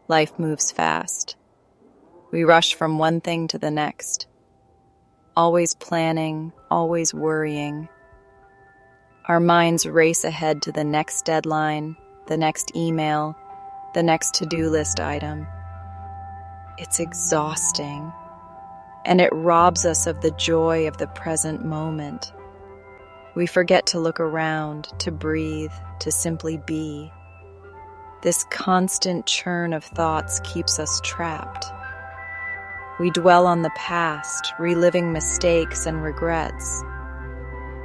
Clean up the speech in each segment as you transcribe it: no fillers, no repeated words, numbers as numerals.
Life moves fast. We rush from one thing to the next, always planning, always worrying. Our minds race ahead to the next deadline, the next email, the next to-do list item. It's exhausting, and it robs us of the joy of the present moment. We forget to look around, to breathe, to simply be. This constant churn of thoughts keeps us trapped. We dwell on the past, reliving mistakes and regrets.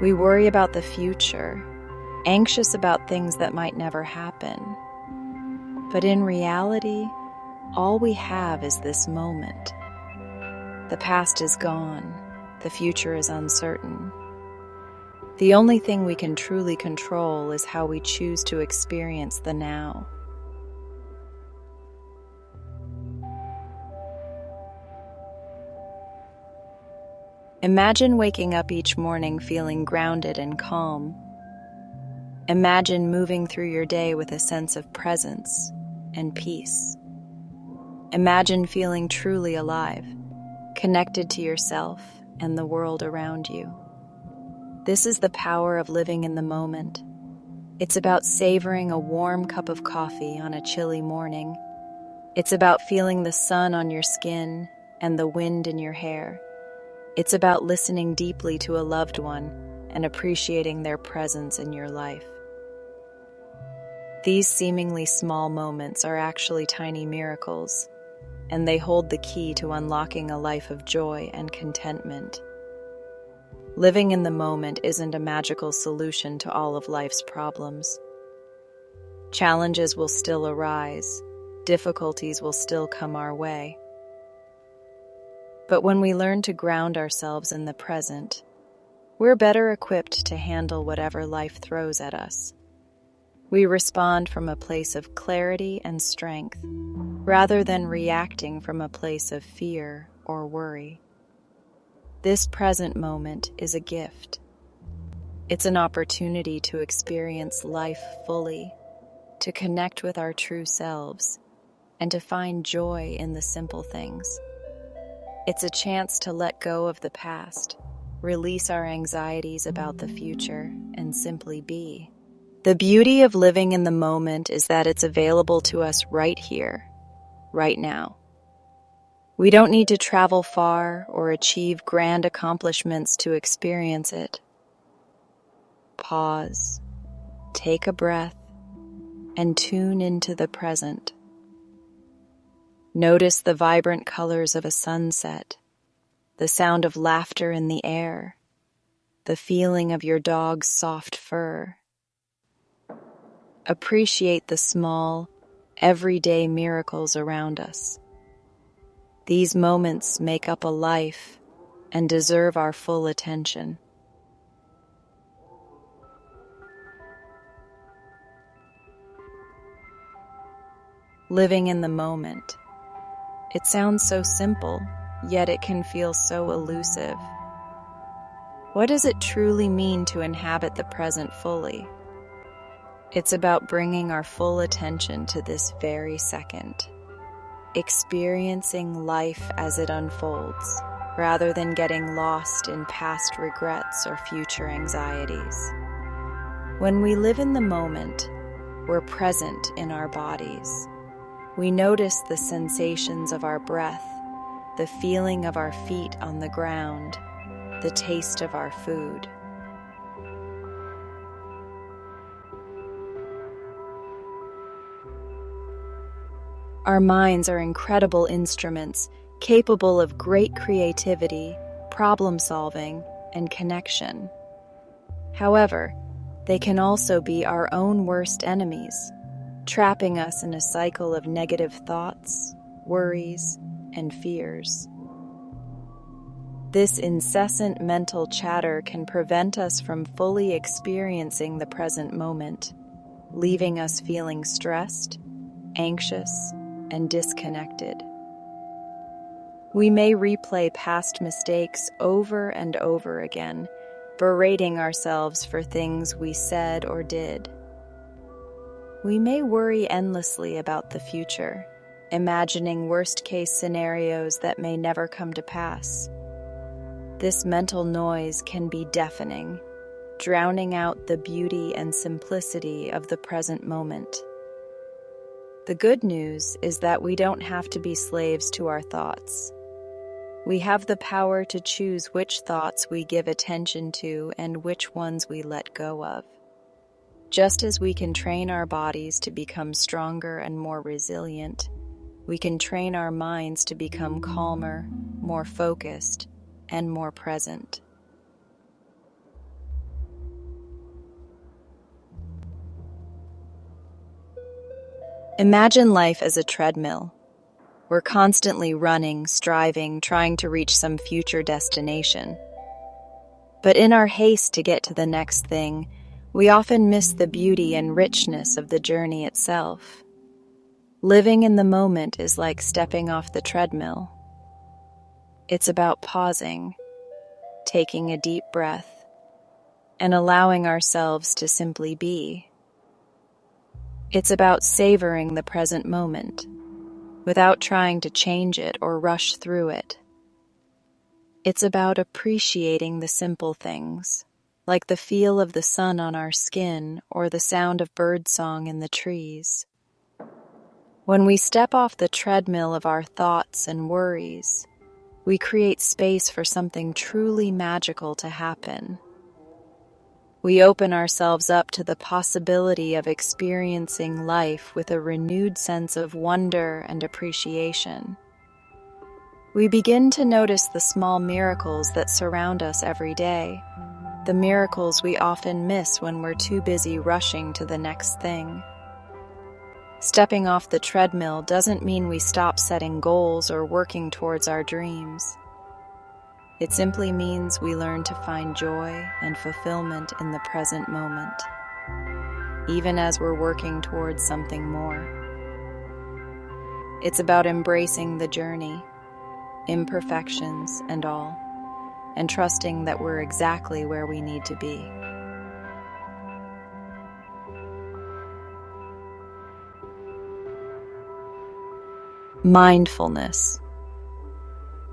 We worry about the future, anxious about things that might never happen. But in reality, all we have is this moment. The past is gone. The future is uncertain. The only thing we can truly control is how we choose to experience the now. Imagine waking up each morning feeling grounded and calm. Imagine moving through your day with a sense of presence and peace. Imagine feeling truly alive, connected to yourself and the world around you. This is the power of living in the moment. It's about savoring a warm cup of coffee on a chilly morning. It's about feeling the sun on your skin and the wind in your hair. It's about listening deeply to a loved one and appreciating their presence in your life. These seemingly small moments are actually tiny miracles, and they hold the key to unlocking a life of joy and contentment. Living in the moment isn't a magical solution to all of life's problems. Challenges will still arise, difficulties will still come our way. But when we learn to ground ourselves in the present, we're better equipped to handle whatever life throws at us. We respond from a place of clarity and strength, rather than reacting from a place of fear or worry. This present moment is a gift. It's an opportunity to experience life fully, to connect with our true selves, and to find joy in the simple things. It's a chance to let go of the past, release our anxieties about the future, and simply be. The beauty of living in the moment is that it's available to us right here, right now. We don't need to travel far or achieve grand accomplishments to experience it. Pause, take a breath, and tune into the present. Notice the vibrant colors of a sunset, the sound of laughter in the air, the feeling of your dog's soft fur. Appreciate the small, everyday miracles around us. These moments make up a life and deserve our full attention. Living in the moment. It sounds so simple, yet it can feel so elusive. What does it truly mean to inhabit the present fully? It's about bringing our full attention to this very second, experiencing life as it unfolds, rather than getting lost in past regrets or future anxieties. When we live in the moment, we're present in our bodies. We notice the sensations of our breath, the feeling of our feet on the ground, the taste of our food. Our minds are incredible instruments, capable of great creativity, problem-solving, and connection. However, they can also be our own worst enemies, trapping us in a cycle of negative thoughts, worries, and fears. This incessant mental chatter can prevent us from fully experiencing the present moment, leaving us feeling stressed, anxious, and disconnected. We may replay past mistakes over and over again, berating ourselves for things we said or did. We may worry endlessly about the future, imagining worst-case scenarios that may never come to pass. This mental noise can be deafening, drowning out the beauty and simplicity of the present moment. The good news is that we don't have to be slaves to our thoughts. We have the power to choose which thoughts we give attention to and which ones we let go of. Just as we can train our bodies to become stronger and more resilient, we can train our minds to become calmer, more focused, and more present. Imagine life as a treadmill. We're constantly running, striving, trying to reach some future destination. But in our haste to get to the next thing, we often miss the beauty and richness of the journey itself. Living in the moment is like stepping off the treadmill. It's about pausing, taking a deep breath, and allowing ourselves to simply be. It's about savoring the present moment, without trying to change it or rush through it. It's about appreciating the simple things, like the feel of the sun on our skin or the sound of birdsong in the trees. When we step off the treadmill of our thoughts and worries, we create space for something truly magical to happen. We open ourselves up to the possibility of experiencing life with a renewed sense of wonder and appreciation. We begin to notice the small miracles that surround us every day, the miracles we often miss when we're too busy rushing to the next thing. Stepping off the treadmill doesn't mean we stop setting goals or working towards our dreams. It simply means we learn to find joy and fulfillment in the present moment, even as we're working towards something more. It's about embracing the journey, imperfections and all, and trusting that we're exactly where we need to be. Mindfulness.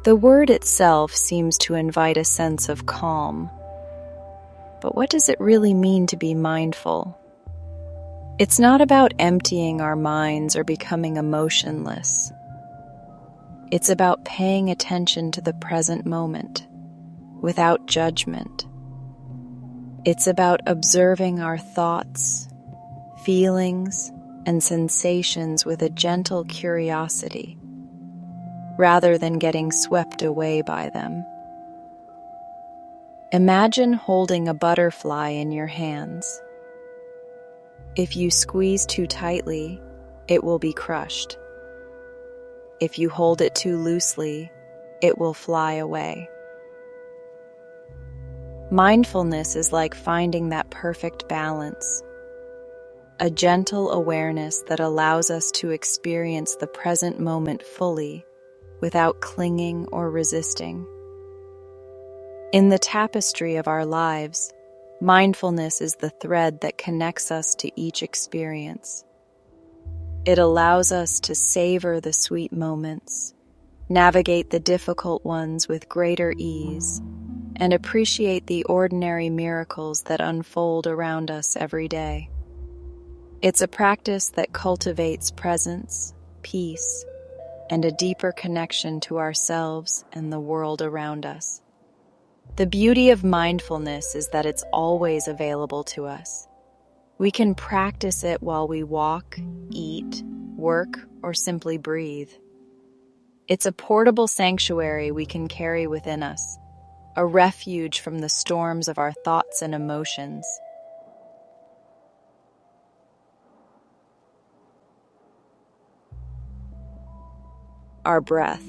The word itself seems to invite a sense of calm. But what does it really mean to be mindful? It's not about emptying our minds or becoming emotionless. It's about paying attention to the present moment, without judgment. It's about observing our thoughts, feelings, and sensations with a gentle curiosity, rather than getting swept away by them. Imagine holding a butterfly in your hands. If you squeeze too tightly, it will be crushed. If you hold it too loosely, it will fly away. Mindfulness is like finding that perfect balance, a gentle awareness that allows us to experience the present moment fully, without clinging or resisting. In the tapestry of our lives, mindfulness is the thread that connects us to each experience. It allows us to savor the sweet moments, navigate the difficult ones with greater ease, and appreciate the ordinary miracles that unfold around us every day. It's a practice that cultivates presence, peace, and a deeper connection to ourselves and the world around us. The beauty of mindfulness is that it's always available to us. We can practice it while we walk, eat, work, or simply breathe. It's a portable sanctuary we can carry within us, a refuge from the storms of our thoughts and emotions. Our breath.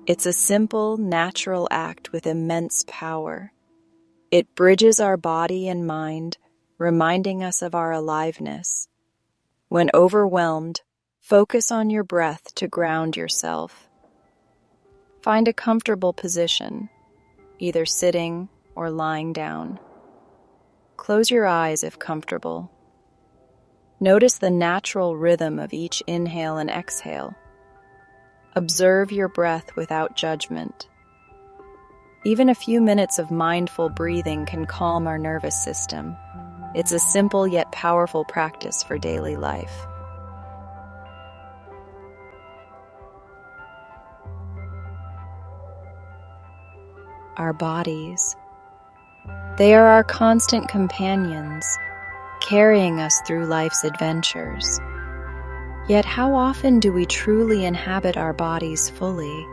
It's a simple, natural act with immense power. It bridges our body and mind, reminding us of our aliveness. When overwhelmed, focus on your breath to ground yourself. Find a comfortable position, either sitting or lying down. Close your eyes if comfortable. Notice the natural rhythm of each inhale and exhale. Observe your breath without judgment. Even a few minutes of mindful breathing can calm our nervous system. It's a simple yet powerful practice for daily life. Our bodies. They are our constant companions, carrying us through life's adventures. Yet how often do we truly inhabit our bodies fully?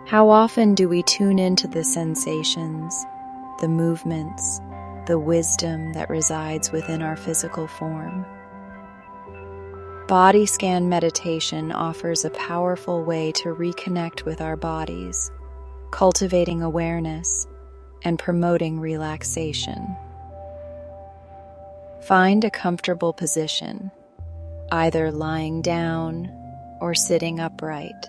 How often do we tune into the sensations, the movements, the wisdom that resides within our physical form? Body scan meditation offers a powerful way to reconnect with our bodies, cultivating awareness and promoting relaxation. Find a comfortable position, either lying down or sitting upright.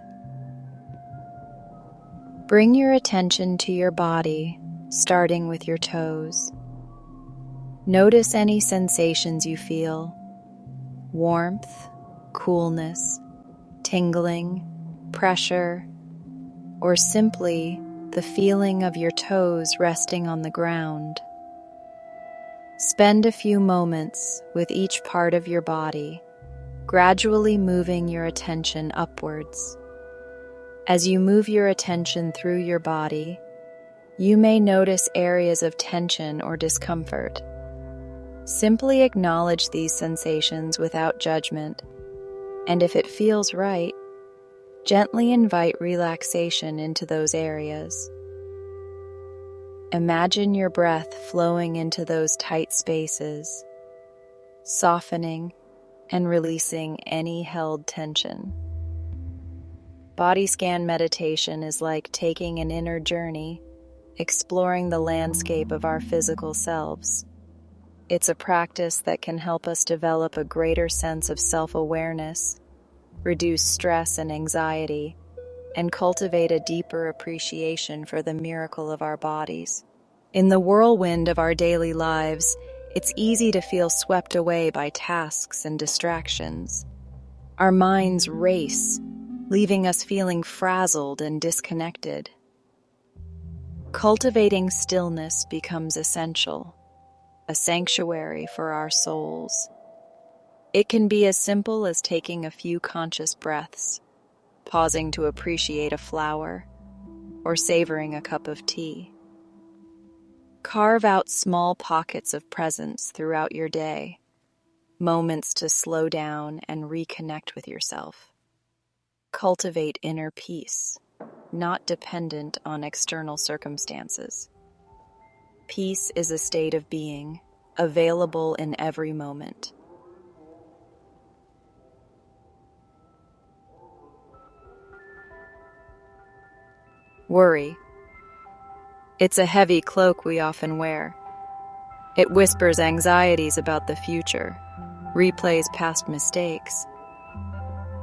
Bring your attention to your body, starting with your toes. Notice any sensations you feel: warmth, coolness, tingling, pressure, or simply the feeling of your toes resting on the ground. Spend a few moments with each part of your body, gradually moving your attention upwards. As you move your attention through your body, you may notice areas of tension or discomfort. Simply acknowledge these sensations without judgment, and if it feels right, gently invite relaxation into those areas. Imagine your breath flowing into those tight spaces, softening and releasing any held tension. Body scan meditation is like taking an inner journey, exploring the landscape of our physical selves. It's a practice that can help us develop a greater sense of self-awareness, reduce stress and anxiety, and cultivate a deeper appreciation for the miracle of our bodies. In the whirlwind of our daily lives, it's easy to feel swept away by tasks and distractions. Our minds race, leaving us feeling frazzled and disconnected. Cultivating stillness becomes essential, a sanctuary for our souls. It can be as simple as taking a few conscious breaths, pausing to appreciate a flower, or savoring a cup of tea. Carve out small pockets of presence throughout your day, moments to slow down and reconnect with yourself. Cultivate inner peace, not dependent on external circumstances. Peace is a state of being, available in every moment. Worry. It's a heavy cloak we often wear. It whispers anxieties about the future, replays past mistakes.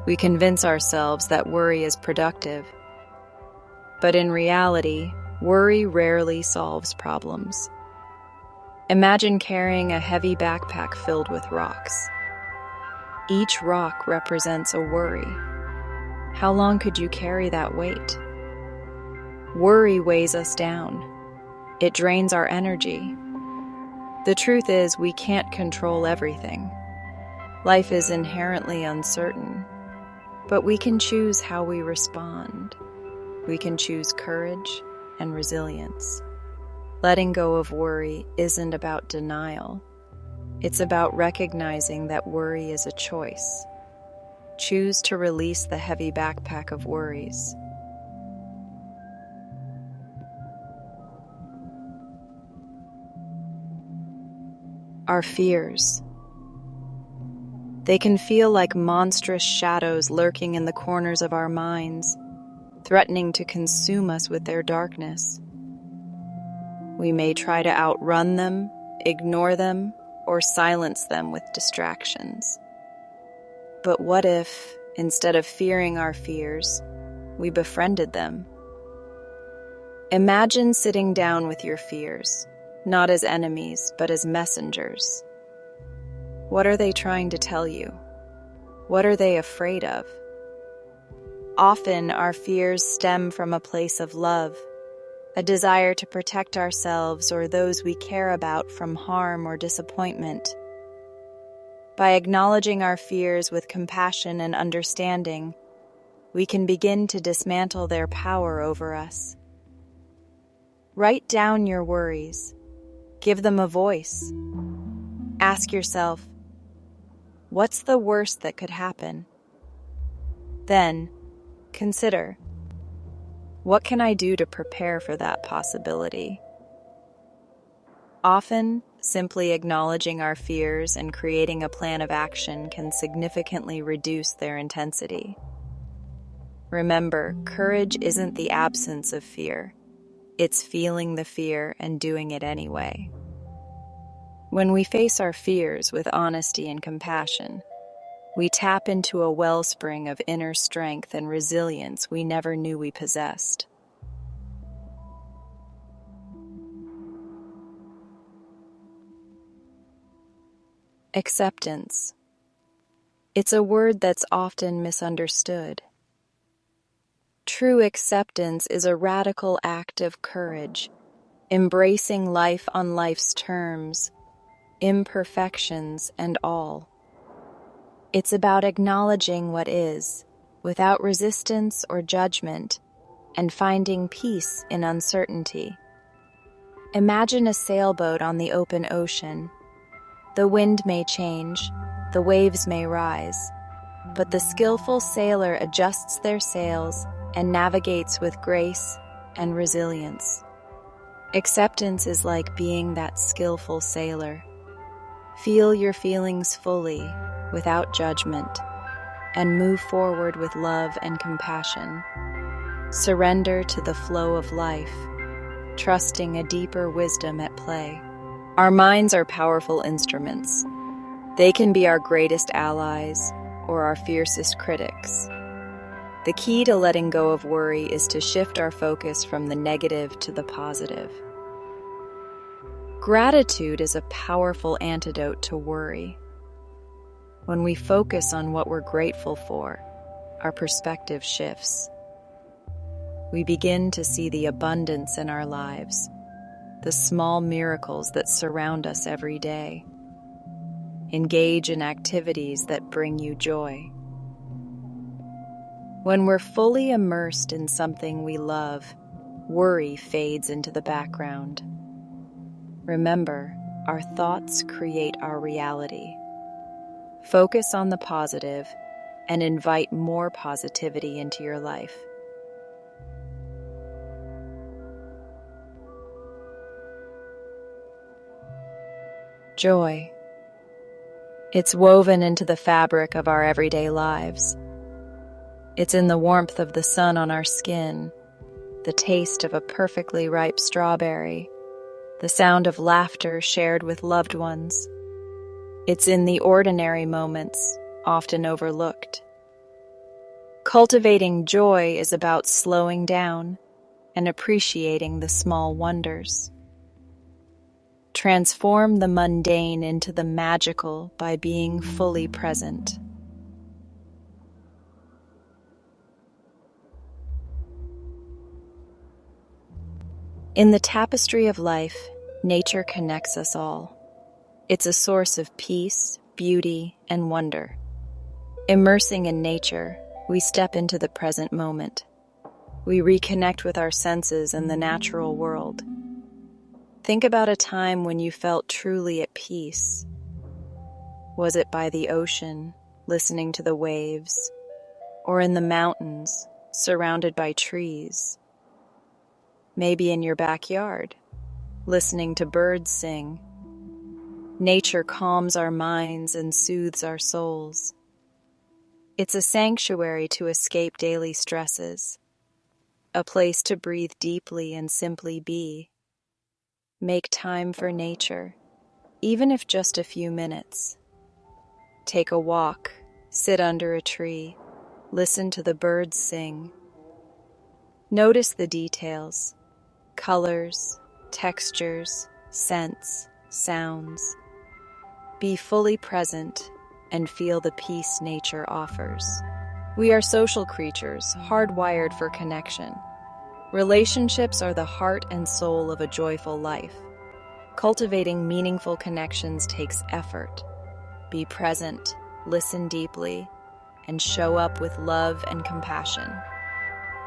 We convince ourselves that worry is productive. But in reality, worry rarely solves problems. Imagine carrying a heavy backpack filled with rocks. Each rock represents a worry. How long could you carry that weight? Worry weighs us down. It drains our energy. The truth is, we can't control everything. Life is inherently uncertain, but we can choose how we respond. We can choose courage and resilience. Letting go of worry isn't about denial. It's about recognizing that worry is a choice. Choose to release the heavy backpack of worries. Our fears. They can feel like monstrous shadows lurking in the corners of our minds, threatening to consume us with their darkness. We may try to outrun them, ignore them, or silence them with distractions. But what if, instead of fearing our fears, we befriended them? Imagine sitting down with your fears, not as enemies, but as messengers. What are they trying to tell you? What are they afraid of? Often our fears stem from a place of love, a desire to protect ourselves or those we care about from harm or disappointment. By acknowledging our fears with compassion and understanding, we can begin to dismantle their power over us. Write down your worries. Give them a voice. Ask yourself, what's the worst that could happen? Then, consider, what can I do to prepare for that possibility? Often, simply acknowledging our fears and creating a plan of action can significantly reduce their intensity. Remember, courage isn't the absence of fear. It's feeling the fear and doing it anyway. When we face our fears with honesty and compassion, we tap into a wellspring of inner strength and resilience we never knew we possessed. Acceptance. It's a word that's often misunderstood. True acceptance is a radical act of courage, embracing life on life's terms, imperfections and all. It's about acknowledging what is, without resistance or judgment, and finding peace in uncertainty. Imagine a sailboat on the open ocean. The wind may change, the waves may rise, but the skillful sailor adjusts their sails and navigates with grace and resilience. Acceptance is like being that skillful sailor. Feel your feelings fully, without judgment, and move forward with love and compassion. Surrender to the flow of life, trusting a deeper wisdom at play. Our minds are powerful instruments. They can be our greatest allies or our fiercest critics. The key to letting go of worry is to shift our focus from the negative to the positive. Gratitude is a powerful antidote to worry. When we focus on what we're grateful for, our perspective shifts. We begin to see the abundance in our lives, the small miracles that surround us every day. Engage in activities that bring you joy. When we're fully immersed in something we love, worry fades into the background. Remember, our thoughts create our reality. Focus on the positive and invite more positivity into your life. Joy. It's woven into the fabric of our everyday lives. It's in the warmth of the sun on our skin, the taste of a perfectly ripe strawberry, the sound of laughter shared with loved ones. It's in the ordinary moments, often overlooked. Cultivating joy is about slowing down and appreciating the small wonders. Transform the mundane into the magical by being fully present. In the tapestry of life, nature connects us all. It's a source of peace, beauty, and wonder. Immersing in nature, we step into the present moment. We reconnect with our senses and the natural world. Think about a time when you felt truly at peace. Was it by the ocean, listening to the waves, or in the mountains, surrounded by trees? Maybe in your backyard, listening to birds sing. Nature calms our minds and soothes our souls. It's a sanctuary to escape daily stresses, a place to breathe deeply and simply be. Make time for nature, even if just a few minutes. Take a walk, sit under a tree, listen to the birds sing. Notice the details, colors, textures, scents, sounds. Be fully present and feel the peace nature offers. We are social creatures, hardwired for connection. Relationships are the heart and soul of a joyful life. Cultivating meaningful connections takes effort. Be present, listen deeply, and show up with love and compassion.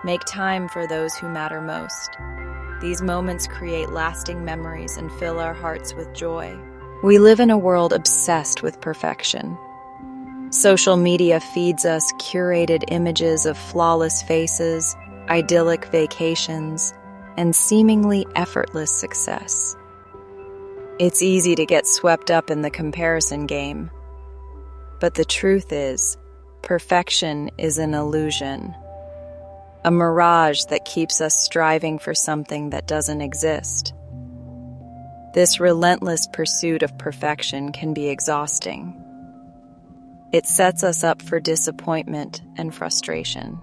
Make time for those who matter most. These moments create lasting memories and fill our hearts with joy. We live in a world obsessed with perfection. Social media feeds us curated images of flawless faces, idyllic vacations, and seemingly effortless success. It's easy to get swept up in the comparison game. But the truth is, perfection is an illusion, a mirage that keeps us striving for something that doesn't exist. This relentless pursuit of perfection can be exhausting. It sets us up for disappointment and frustration.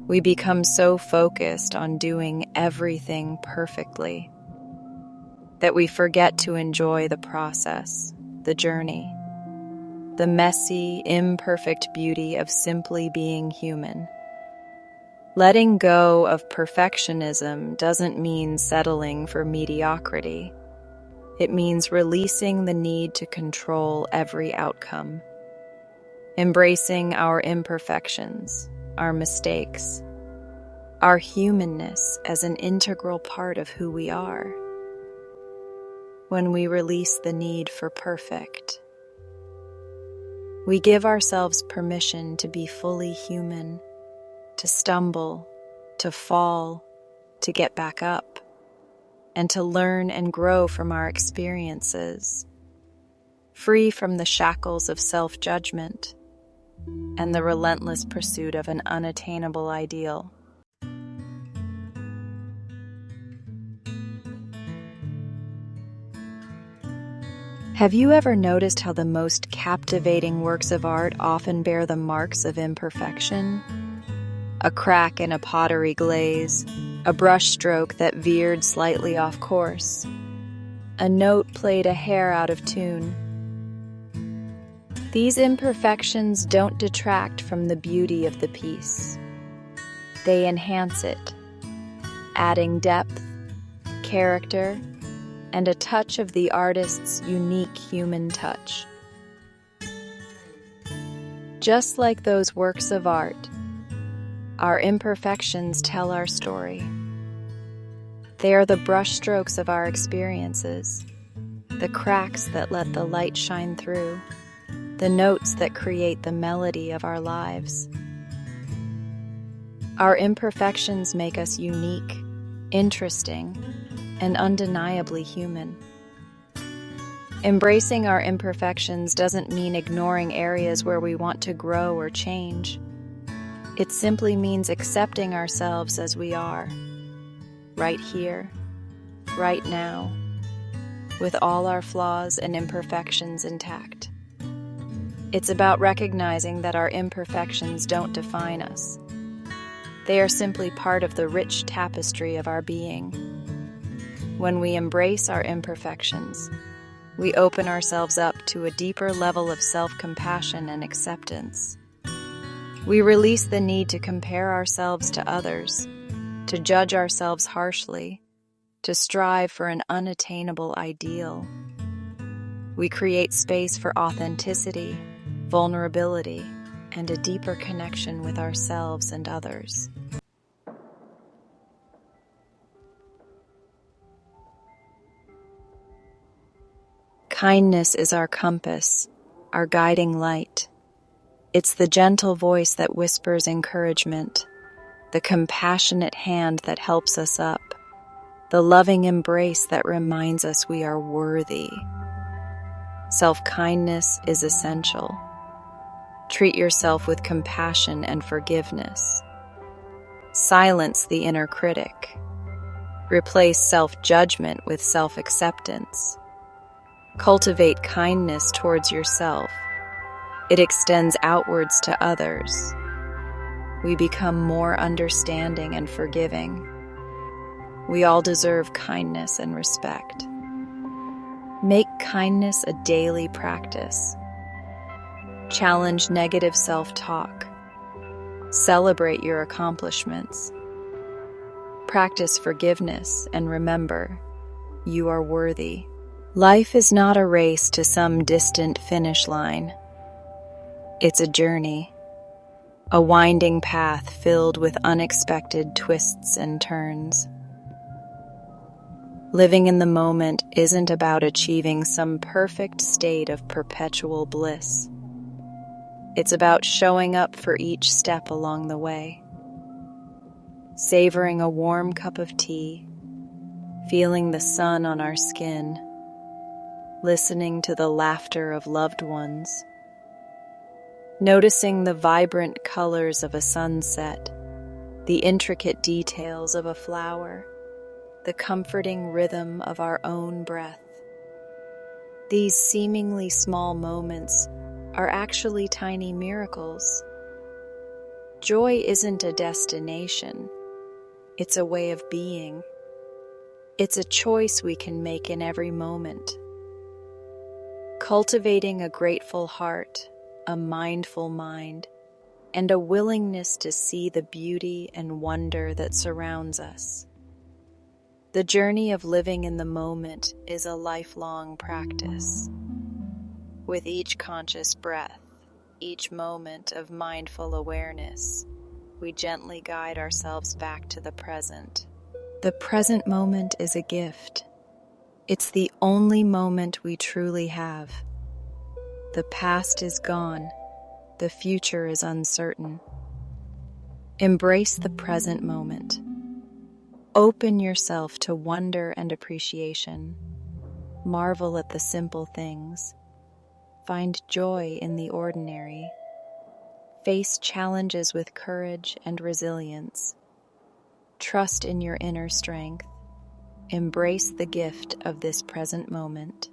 We become so focused on doing everything perfectly that we forget to enjoy the process, the journey, the messy, imperfect beauty of simply being human. Letting go of perfectionism doesn't mean settling for mediocrity. It means releasing the need to control every outcome. Embracing our imperfections, our mistakes, our humanness as an integral part of who we are. When we release the need for perfect, we give ourselves permission to be fully human, to stumble, to fall, to get back up, and to learn and grow from our experiences, free from the shackles of self-judgment and the relentless pursuit of an unattainable ideal. Have you ever noticed how the most captivating works of art often bear the marks of imperfection? A crack in a pottery glaze, a brushstroke that veered slightly off course, a note played a hair out of tune. These imperfections don't detract from the beauty of the piece. They enhance it, adding depth, character, and a touch of the artist's unique human touch. Just like those works of art, our imperfections tell our story. They are the brushstrokes of our experiences, the cracks that let the light shine through, the notes that create the melody of our lives. Our imperfections make us unique, interesting, and undeniably human. Embracing our imperfections doesn't mean ignoring areas where we want to grow or change. It simply means accepting ourselves as we are, right here, right now, with all our flaws and imperfections intact. It's about recognizing that our imperfections don't define us. They are simply part of the rich tapestry of our being. When we embrace our imperfections, we open ourselves up to a deeper level of self-compassion and acceptance. We release the need to compare ourselves to others, to judge ourselves harshly, to strive for an unattainable ideal. We create space for authenticity, vulnerability, and a deeper connection with ourselves and others. Kindness is our compass, our guiding light. It's the gentle voice that whispers encouragement, the compassionate hand that helps us up, the loving embrace that reminds us we are worthy. Self-kindness is essential. Treat yourself with compassion and forgiveness. Silence the inner critic. Replace self-judgment with self-acceptance. Cultivate kindness towards yourself. It extends outwards to others. We become more understanding and forgiving. We all deserve kindness and respect. Make kindness a daily practice. Challenge negative self-talk. Celebrate your accomplishments. Practice forgiveness and remember, you are worthy. Life is not a race to some distant finish line. It's a journey, a winding path filled with unexpected twists and turns. Living in the moment isn't about achieving some perfect state of perpetual bliss. It's about showing up for each step along the way. Savoring a warm cup of tea, feeling the sun on our skin, listening to the laughter of loved ones, noticing the vibrant colors of a sunset, the intricate details of a flower, the comforting rhythm of our own breath. These seemingly small moments are actually tiny miracles. Joy isn't a destination, it's a way of being. It's a choice we can make in every moment. Cultivating a grateful heart, a mindful mind, and a willingness to see the beauty and wonder that surrounds us. The journey of living in the moment is a lifelong practice. With each conscious breath, each moment of mindful awareness, we gently guide ourselves back to the present. The present moment is a gift. It's the only moment we truly have. The past is gone. The future is uncertain. Embrace the present moment. Open yourself to wonder and appreciation. Marvel at the simple things. Find joy in the ordinary. Face challenges with courage and resilience. Trust in your inner strength. Embrace the gift of this present moment.